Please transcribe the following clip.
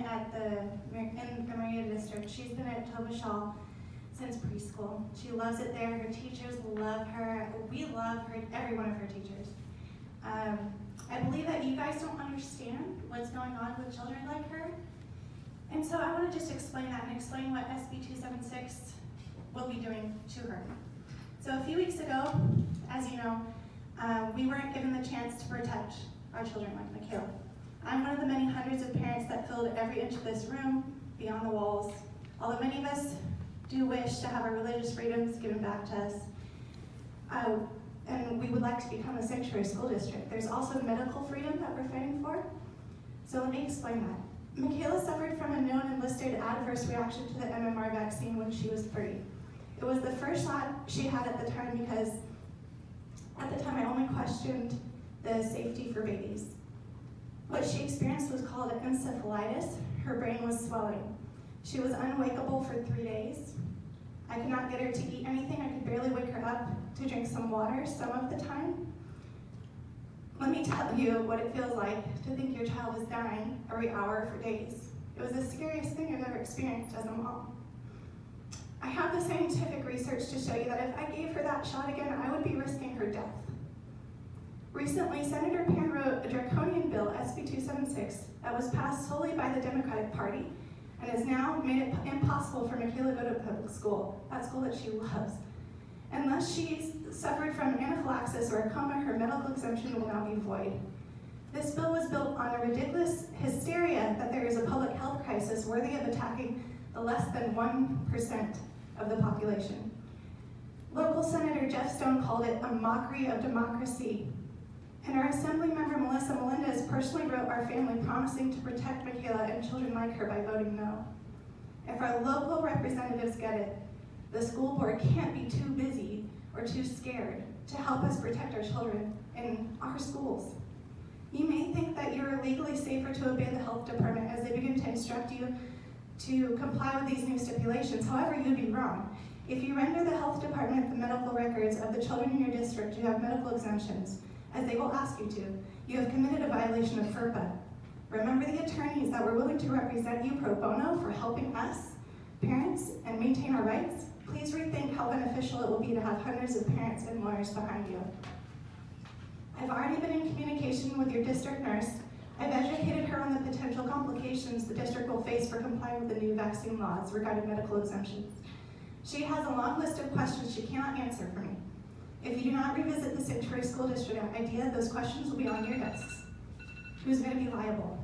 in the Murrieta district. She's been at Tovashal since preschool. She loves it there. Her teachers love her. We love her, every one of her teachers. I believe that you guys don't understand what's going on with children like her. And so I want to just explain that and explain what SB 276 will be doing to her. So a few weeks ago, as you know, we weren't given the chance to protect our children like Michaela. I'm one of the many hundreds of parents that filled every inch of this room, beyond the walls. Although many of us do wish to have our religious freedoms given back to us, and we would like to become a sanctuary school district, there's also medical freedom that we're fighting for. So let me explain that. Michaela suffered from a known and listed adverse reaction to the MMR vaccine when she was 3. It was the first shot she had at the time because at the time I only questioned the safety for babies. What she experienced was called encephalitis. Her brain was swelling. She was unwakeable for 3 days. I could not get her to eat anything. I could barely wake her up to drink some water some of the time. Let me tell you what it feels like to think your child is dying every hour for days. It was the scariest thing I've ever experienced as a mom. I have the scientific research to show you that if I gave her that shot again, I would be risking her death. Recently, Senator Brann wrote a draconian bill, SB 276, that was passed solely by the Democratic Party and has now made it impossible for Michaela to go to public school, that school that she loves. Unless she's suffered from anaphylaxis or a coma, her medical exemption will now be void. This bill was built on a ridiculous hysteria that there is a public health crisis worthy of attacking the less than 1% of the population. Local Senator Jeff Stone called it a mockery of democracy. And our Assembly member Melissa Melendez personally wrote our family promising to protect Michaela and children like her by voting no. If our local representatives get it, the school board can't be too busy or too scared to help us protect our children in our schools. You may think that you're legally safer to obey the health department as they begin to instruct you to comply with these new stipulations. However, you'd be wrong. If you render the health department the medical records of the children in your district, you have medical exemptions, as they will ask you to. You have committed a violation of FERPA. Remember the attorneys that were willing to represent you pro bono for helping us, parents, and maintain our rights? Please rethink how beneficial it will be to have hundreds of parents and lawyers behind you. I've already been in communication with your district nurse. I've educated her on the potential complications the district will face for complying with the new vaccine laws regarding medical exemptions. She has a long list of questions she cannot answer for me. If you do not revisit the sanctuary school district idea, those questions will be on your desks. Who's going to be liable?